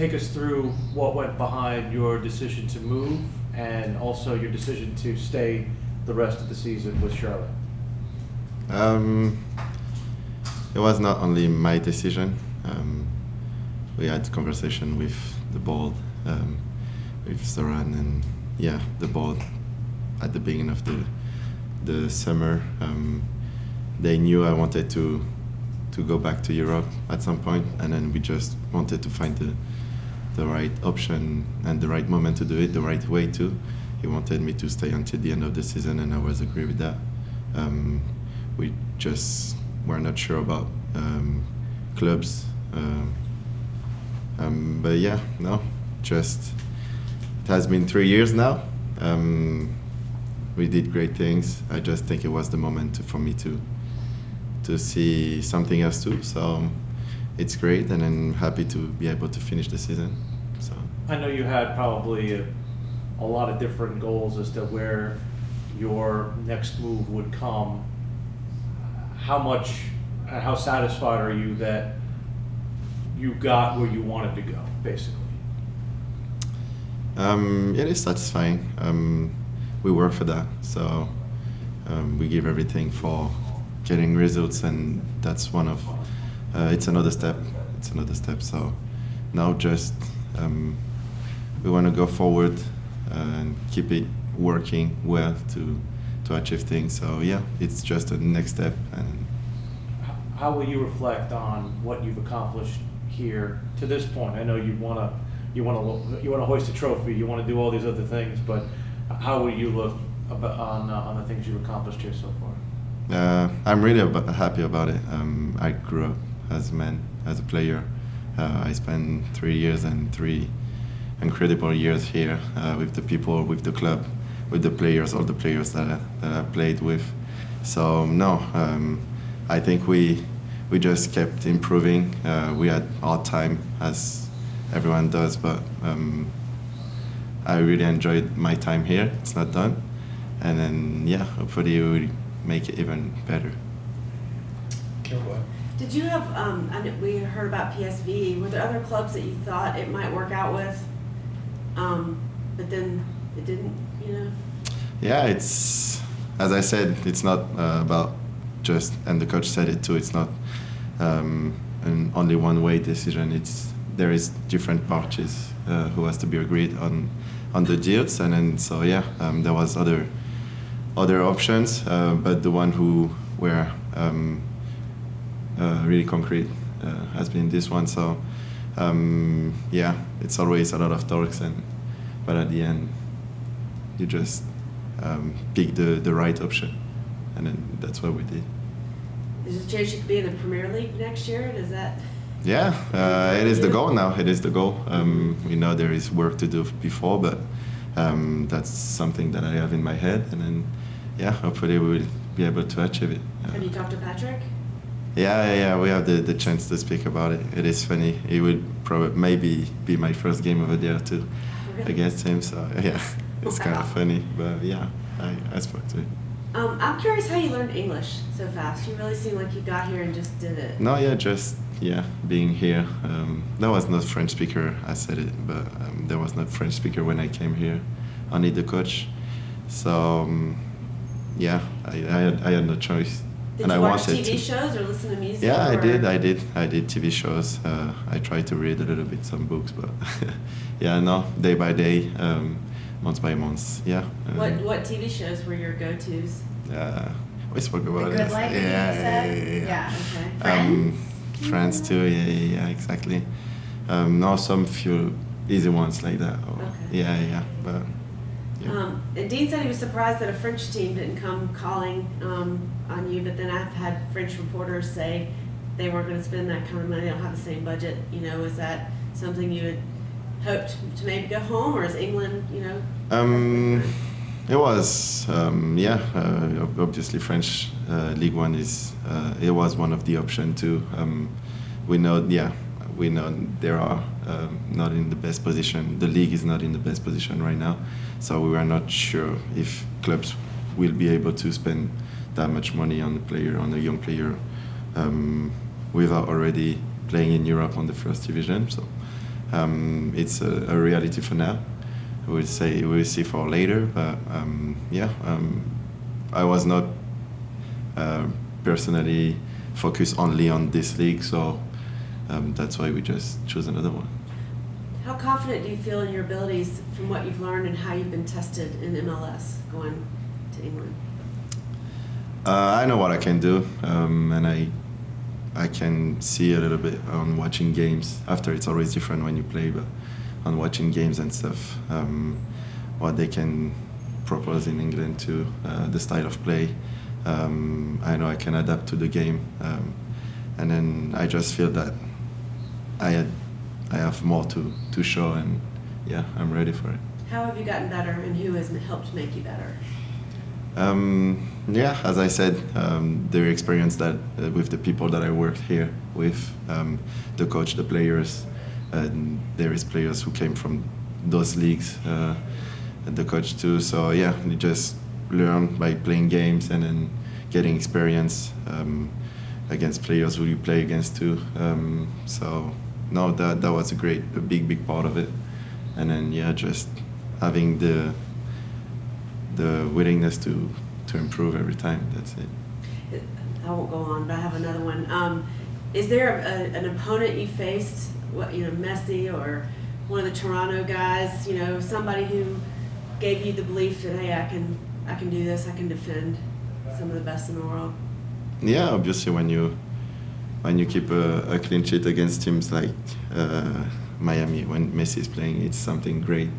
take us through what went behind your decision to move and also your decision to stay the rest of the season with Charlotte. It was not only my decision. We had conversation with the board, with Zoran, and the board at the beginning of the summer. They knew I wanted to go back to Europe at some point, and then we just wanted to find the right option and the right moment to do it, the right way too. He wanted me to stay until the end of the season, and I was agree with that. We just were not sure about clubs. But just it has been 3 years now. We did great things. I just think it was the moment for me to see something else too. So it's great, and I'm happy to be able to finish the season. So I know you had probably a lot of different goals as to where your next move would come. How satisfied are you that you got where you wanted to go, basically? It is satisfying. We work for that, so we give everything for getting results, and that's one of it's another step. So now just we want to go forward and keep it working well to achieve things. So it's just a next step. And how will you reflect on what you've accomplished here to this point? I know you want to hoist a trophy, you want to do all these other things, but how will you look on the things you've accomplished here so far? I'm really happy about it. I grew up as a man, as a player. I spent 3 years and 3 incredible years here with the people, with the club, with the players, all the players that I played with. So I think we just kept improving. We had our time, as everyone does, but I really enjoyed my time here. It's not done, and then hopefully we will make it even better. Did you have? We heard about PSV. Were there other clubs that you thought it might work out with, but then it didn't? Yeah, it's, as I said, it's not about just, and the coach said it too. It's not an only one-way decision. There is different parties who has to be agreed on the deals, and then there was other options, but the one who were really concrete has been this one. So it's always a lot of talks, but at the end you just pick the right option, and then that's what we did. Is there a chance you could be in the Premier League next year? Does that? Yeah, it is the goal now. It is the goal. We know there is work to do before, but that's something that I have in my head, and then hopefully we will be able to achieve it. Have you talked to Patrick? Yeah, we have the chance to speak about it. It is funny. It would maybe be my first game over there too, against him. So it's kind of funny, but I spoke to him. I'm curious how you learned English so fast. You really seem like you got here and just did it. No, just being here. There was no French speaker. I said it, but there was not French speaker when I came here. Only the coach. So I had no choice. Did you watch TV shows or listen to music? Yeah, I did TV shows. I tried to read a little bit, some books, but day by day, month by month. What TV shows were your go-tos? We spoke about The Good Life. Yeah. Okay. Friends too. Yeah, exactly. Some few easy ones like that. Okay. But. Yeah. And Dean said he was surprised that a French team didn't come calling on you, but then I've had French reporters say they weren't going to spend that kind of money. They don't have the same budget. Is that something you had hoped to maybe go home, or is England, It was, obviously French League One is, it was one of the options too. We know they are not in the best position. The league is not in the best position right now, so we were not sure if clubs will be able to spend that much money on a young player, without already playing in Europe on the first division. So it's a reality for now. We'll see for later, but I was not personally focused only on this league, so that's why we just chose another one. How confident do you feel in your abilities from what you've learned and how you've been tested in MLS going to England? I know what I can do, and I can see a little bit on watching games. After, it's always different when you play, but on watching games and stuff, what they can propose in England to the style of play. I know I can adapt to the game, and then I just feel that I have more to show, and yeah, I'm ready for it. How have you gotten better, and who has helped make you better? Yeah, as I said, the experience that with the people that I worked here with, the coach, the players, and there is players who came from those leagues, and the coach too. So yeah, you just learn by playing games and then getting experience against players who you play against too. So no, that was a big part of it. And then yeah, just having the willingness to improve every time. That's it. I won't go on, but I have another one. Is there an opponent you faced, Messi or one of the Toronto guys, somebody who gave you the belief that, hey, I can do this, I can defend some of the best in the world? Yeah, obviously when you keep a clean sheet against teams like Miami, when Messi is playing, it's something great.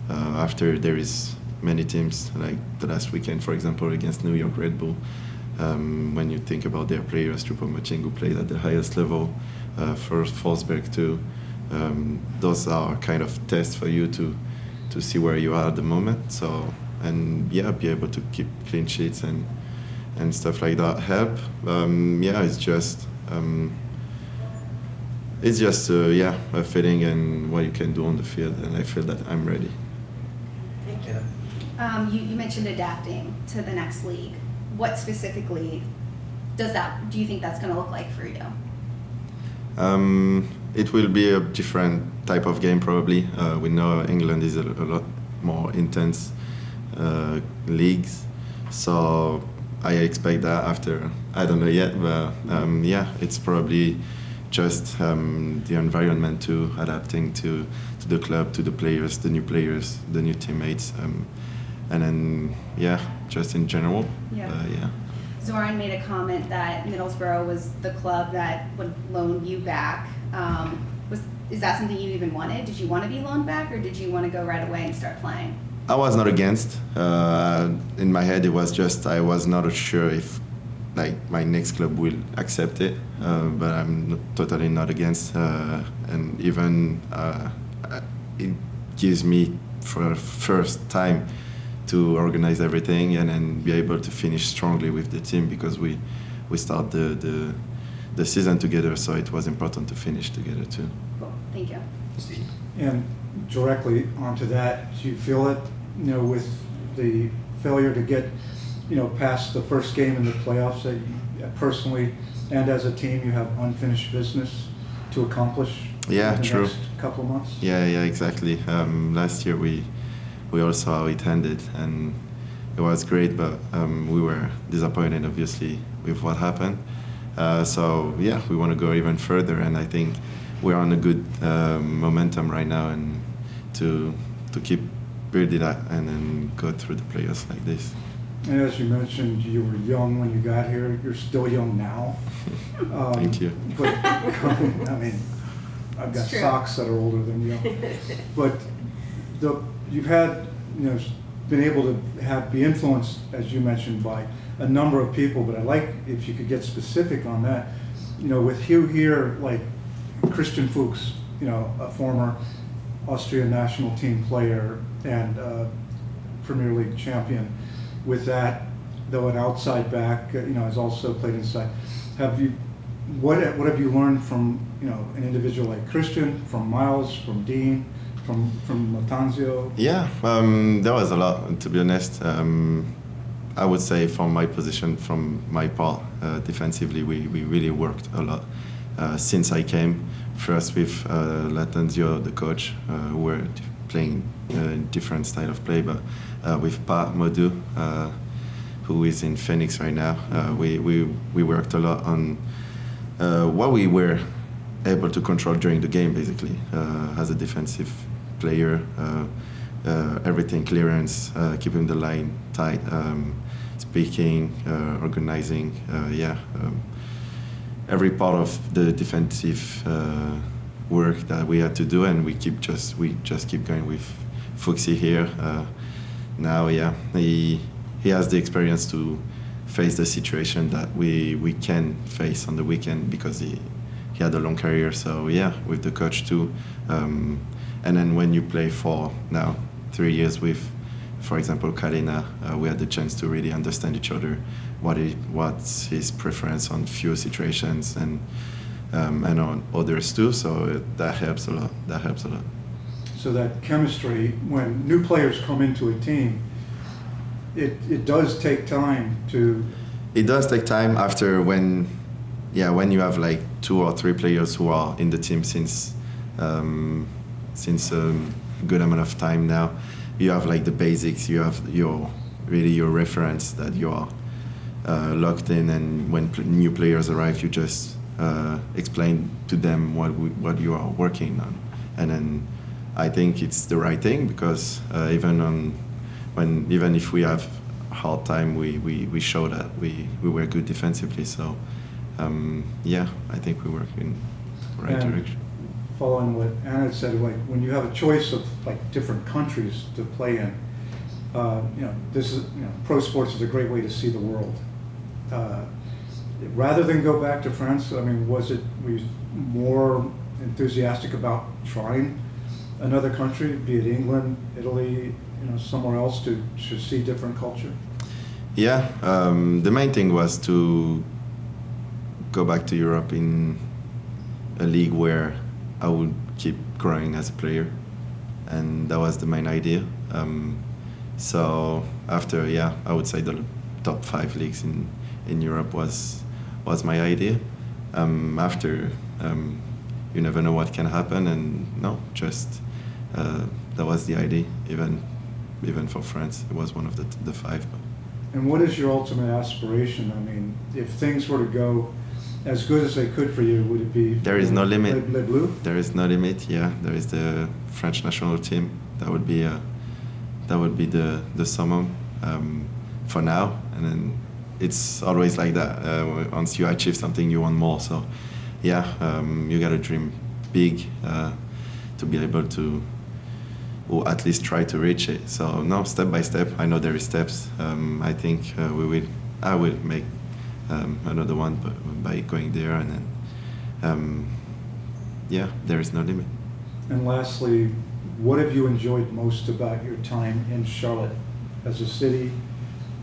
After there is many teams, like the last weekend, for example, against New York Red Bull, when you think about their players, Choupo-Moting, who played at the highest level, first Forsberg too, those are kind of tests for you to see where you are at the moment. So, and yeah, be able to keep clean sheets and stuff like that help. Yeah, it's just a feeling and what you can do on the field, and I feel that I'm ready. Thank you. You mentioned adapting to the next league. What specifically do you think that's going to look like for you? It will be a different type of game probably. We know England is a lot more intense leagues, so I expect that after, I don't know yet, but yeah, it's probably just the environment too, adapting to the club, to the players, the new teammates, and then yeah, just in general. Yeah. Zoran made a comment that Middlesbrough was the club that would loan you back. Is that something you even wanted? Did you want to be loaned back, or did you want to go right away and start playing? I was not against. In my head, it was just I was not sure if my next club will accept it, but I'm totally not against. And even it gives me for the first time to organize everything and then be able to finish strongly with the team, because we start the season together, so it was important to finish together too. Cool, thank you. And directly onto that, do you feel that, with the failure to get, past the first game in the playoffs, that you, personally and as a team, you have unfinished business to accomplish Yeah, in the true. next couple of months? Yeah, exactly. Last year we all saw how it ended, and it was great, but we were disappointed, obviously, with what happened. So yeah, we want to go even further, and I think we're on a good momentum right now, and to keep building that and then go through the playoffs like this. And as you mentioned, you were young when you got here. You're still young now. Thank you. But I mean, I've got It's true. socks that are older than you. But you've had, been able to be influenced, as you mentioned, by a number of people. But I'd like if you could get specific on that. With Hugh here, like Christian Fuchs, a former Austrian national team player and Premier League champion. With that, though, an outside back, has also played inside. What have you learned from an individual like Christian, from Miles, from Dean, from Matanzio? Yeah, there was a lot, to be honest. I would say from my position, from my part, defensively, we really worked a lot since I came. first with Latanzio, the coach, who were playing different style of play, but with Pa Modu, who is in Phoenix right now, we worked a lot on what we were able to control during the game, basically, as a defensive player, everything clearance, keeping the line tight, speaking, organizing, every part of the defensive work that we had to do, and we just keep going with Fuxi here. Now, he has the experience to face the situation that we can face on the weekend because he had a long career. So with the coach too, and then when you play for now 3 years with, for example, Karina, we had the chance to really understand each other, what's his preference on few situations and on others too. So that helps a lot. So that chemistry, when new players come into a team, it does take time to. It does take time after when you have like 2 or 3 players who are in the team since a good amount of time now. You have like the basics. You have your reference that you are locked in, and when new players arrive, you just explain to them what you are working on, and then I think it's the right thing because even if we have hard time, we show that we were good defensively. So I think we work in the right direction. Following what Anna said, like when you have a choice of like different countries to play in, this is pro sports is a great way to see the world. Rather than go back to France, I mean, were you more enthusiastic about trying another country, be it England, Italy, somewhere else to see different culture? Yeah, the main thing was to go back to Europe in a league where I would keep growing as a player, and that was the main idea. So after, I would say the top 5 leagues in Europe was my idea. After, you never know what can happen, and that was the idea. Even for France, it was one of the 5. And what is your ultimate aspiration? I mean, if things were to go as good as they could for you, would it be? There is no limit. Le Bleu? There is no limit. Yeah, there is the French national team. That would be the summum for now, and then it's always like that. Once you achieve something, you want more. So, you gotta dream big to be able to, or at least try to reach it. So no, step by step. I know there is steps. I think I will make another one by going there, and then there is no limit. And lastly, what have you enjoyed most about your time in Charlotte as a city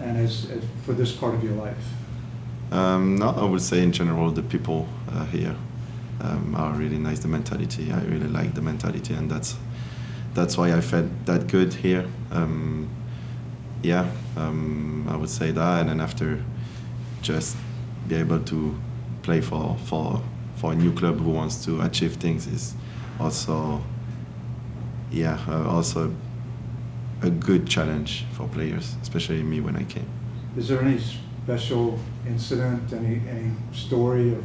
and as for this part of your life? No, I would say in general the people here are really nice. The mentality, I really like the mentality, and that's why I felt that good here. I would say that, and then after, just be able to play for a new club who wants to achieve things is also a good challenge for players, especially me when I came. Is there any special incident, any story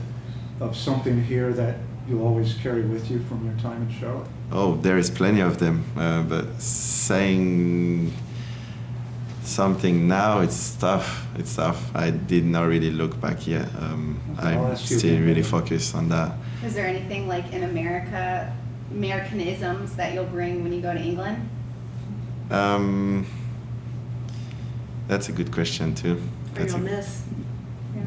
of something here that you'll always carry with you from your time in Charlotte? Oh, there is plenty of them, but saying something now, it's tough. I did not really look back yet. I'm still really focused on that. Is there anything like in Americanisms that you'll bring when you go to England? That's a good question too. Or you'll miss?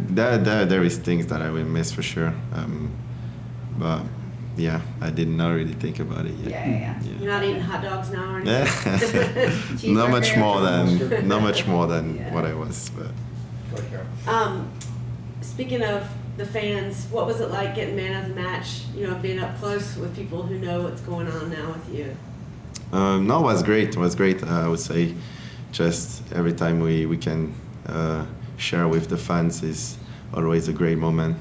There is things that I will miss for sure. But I did not really think about it yet. Yeah. You're not eating hot dogs now or anything? Not much more than what I was. But. Speaking of the fans, what was it like getting man of the match? Being up close with people who know what's going on now with you. No, it was great. It was great. I would say, just every time we can share with the fans is always a great moment.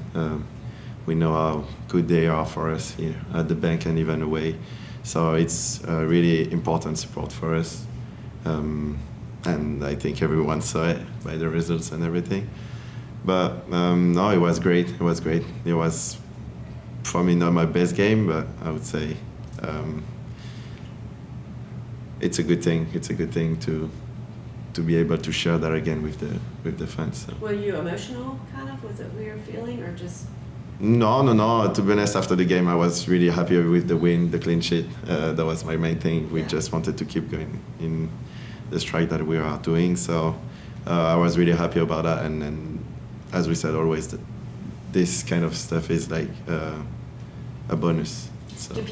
we know how good they are for us here at the bank and even away. So it's really important support for us. And I think everyone saw it by the results and everything. But no, it was great. It was great. It was, for me, not my best game, but I would say it's a good thing. It's a good thing to be able to share that again with the fans. So. Were you emotional, kind of? Was it a weird feeling, or just? No. To be honest, after the game, I was really happy with the win, the clean sheet. That was my main thing. We just wanted to keep going in the strike that we are doing. So I was really happy about that. And as we said always, that this kind of stuff is like a bonus. So. Have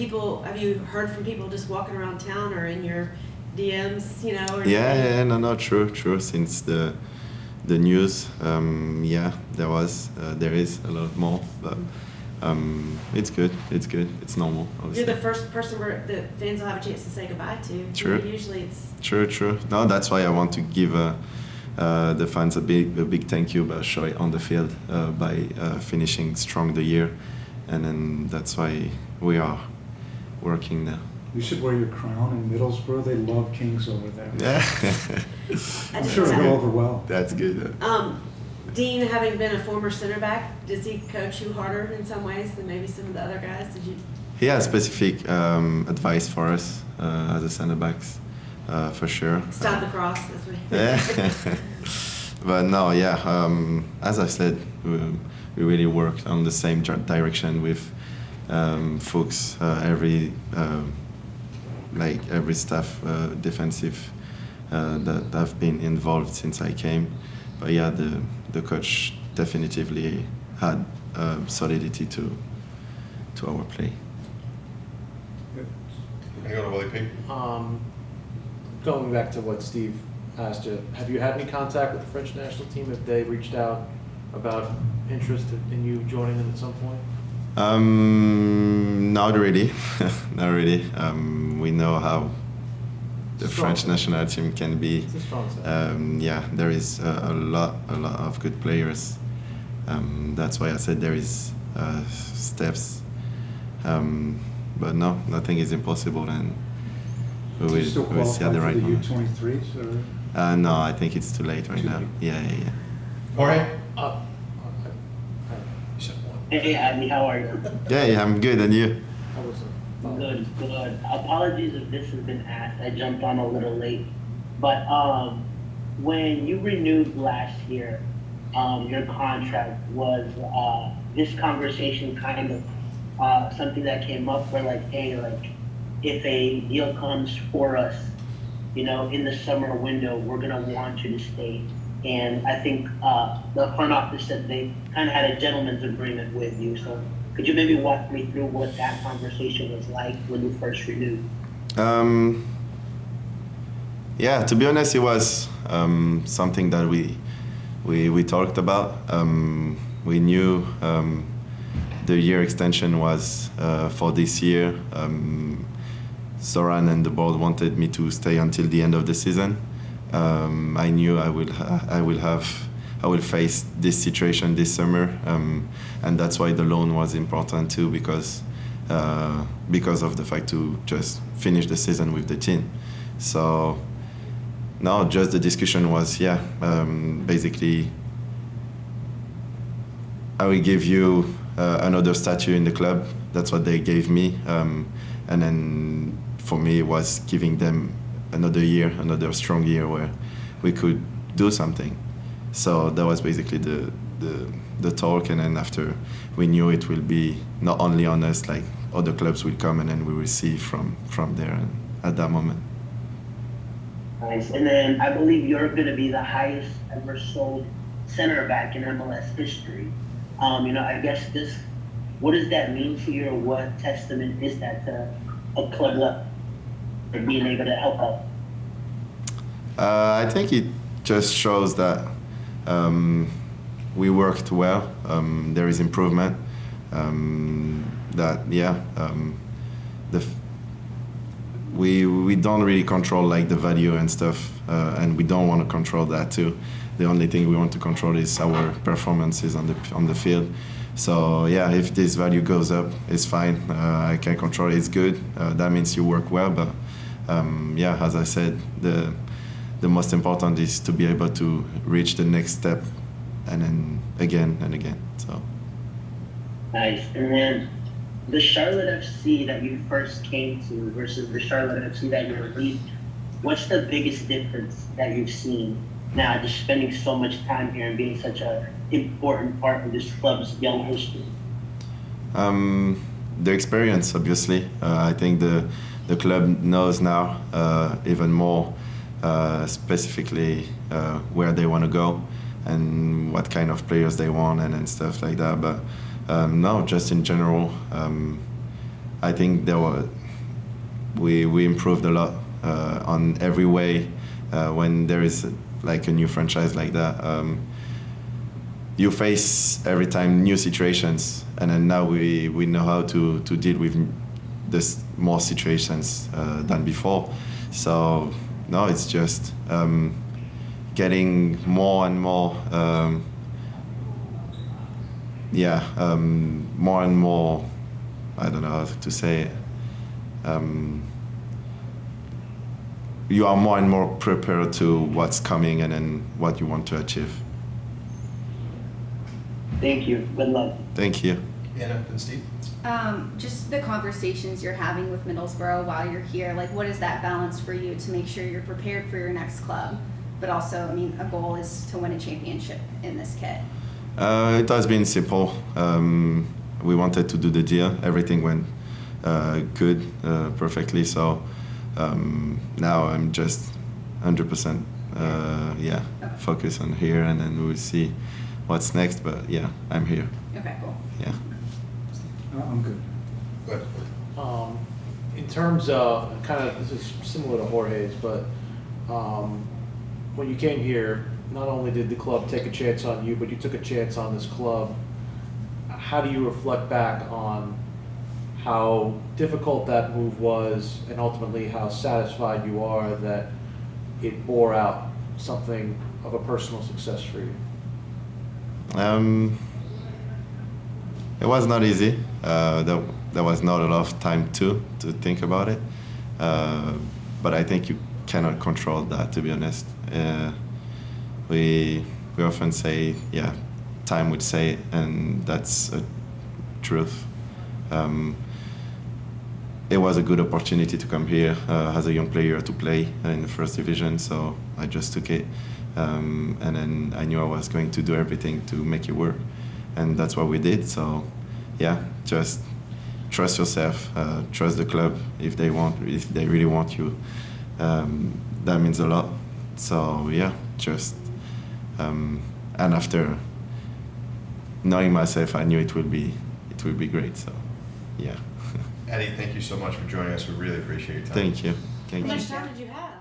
you heard from people just walking around town or in your DMs, you know? Or No, true. Since the news, there is a lot more, but it's good. It's normal. Obviously. You're the first person where the fans will have a chance to say goodbye to. True. You know, usually it's. True. No, that's why I want to give the fans a big thank you by showing on the field by finishing strong the year, and then that's why we are working now. You should wear your crown in Middlesbrough. They love kings over there. Yeah. I'm sure it'll go over well. That's good. Dean, having been a former center back, does he coach you harder in some ways than maybe some of the other guys? Did you? He has specific advice for us as a center backs, for sure. Stop the cross. That's what. But no, as I said, we really worked on the same direction with Fuchs, every staff defensive that have been involved since I came. But the coach definitively had solidity to our play. We're gonna go to Willie P. Going back to what Steve asked you, have you had any contact with the French national team? Have they reached out about interest in you joining them at some point? Not really. Not really. We know how the French national team can be. It's a strong side. There is a lot of good players. That's why I said there is steps. But no, nothing is impossible, and we Do you still will see at the right qualify moment. for the U23s? Or? No, I think it's too late right Too now. late. Yeah. Jorge? Hey, Abby, how are you? Yeah, I'm good, and you? How was it? Good. Apologies if this has been asked. I jumped on a little late. But when you renewed last year, your contract, was this conversation kind of something that came up where like, hey, like if a deal comes for us, you know, in the summer window, we're gonna want you to stay. And I think the front office said they kind of had a gentleman's agreement with you. So could you maybe walk me through what that conversation was like when you first renewed? To be honest, it was something that we talked about. We knew the year extension was for this year. Zoran and the board wanted me to stay until the end of the season. I knew I will face this situation this summer, and that's why the loan was important too, because of the fact to just finish the season with the team. So now just the discussion was basically I will give you another statue in the club. That's what they gave me, and then for me it was giving them another year, another strong year where we could do something. So that was basically the talk, and then after we knew it will be not only on us, like other clubs will come and then we will see from there and at that moment. Nice. And then I believe you're going to be the highest ever sold center back in MLS history. I guess what does that mean to you, or what testament is that to a club that being able to help out? I think it just shows that we worked well. There is improvement. We don't really control like the value and stuff, and we don't want to control that too. The only thing we want to control is our performances on the field. So yeah, if this value goes up, it's fine. I can control it. It's good. That means you work well. But yeah, as I said, the most important is to be able to reach the next step, and then again and again. So. Nice. And then the Charlotte FC that you first came to versus the Charlotte FC that you were leaving, what's the biggest difference that you've seen now, just spending so much time here and being such an important part of this club's young history? The experience, obviously. I think the club knows now even more specifically where they want to go and what kind of players they want and stuff like that. But no, just in general, I think we improved a lot on every way when there is like a new franchise like that. You face every time new situations, and then now we know how to deal with this more situations than before. So no, it's just getting more and more more and more, I don't know how to say it. You are more and more prepared to what's coming and then what you want to achieve. Thank you. Good luck. Thank you. Anna and Steve? Just the conversations you're having with Middlesbrough while you're here, like what is that balance for you to make sure you're prepared for your next club? But also, I mean, a goal is to win a championship in this kit. It has been simple. We wanted to do the deal. Everything went good, perfectly. So now I'm just 100% focused on here, and then we'll see what's next. But yeah, I'm here. Okay, cool. Yeah. I'm good. Go ahead. In terms of kind of, this is similar to Jorge's, but when you came here, not only did the club take a chance on you, but you took a chance on this club. How do you reflect back on how difficult that move was, and ultimately how satisfied you are that it bore out something of a personal success for you? It was not easy. There was not a lot of time to think about it. But I think you cannot control that, to be honest. We often say, yeah, time would say it, and that's a truth. It was a good opportunity to come here as a young player to play in the first division, so I just took it. And then I knew I was going to do everything to make it work, and that's what we did. So yeah, just trust yourself, trust the club. If they really want you, that means a lot. So yeah, just and after knowing myself, I knew it will be great. So yeah. Eddie, thank you so much for joining us. We really appreciate your time. Thank you. Thank How you. much time did you have?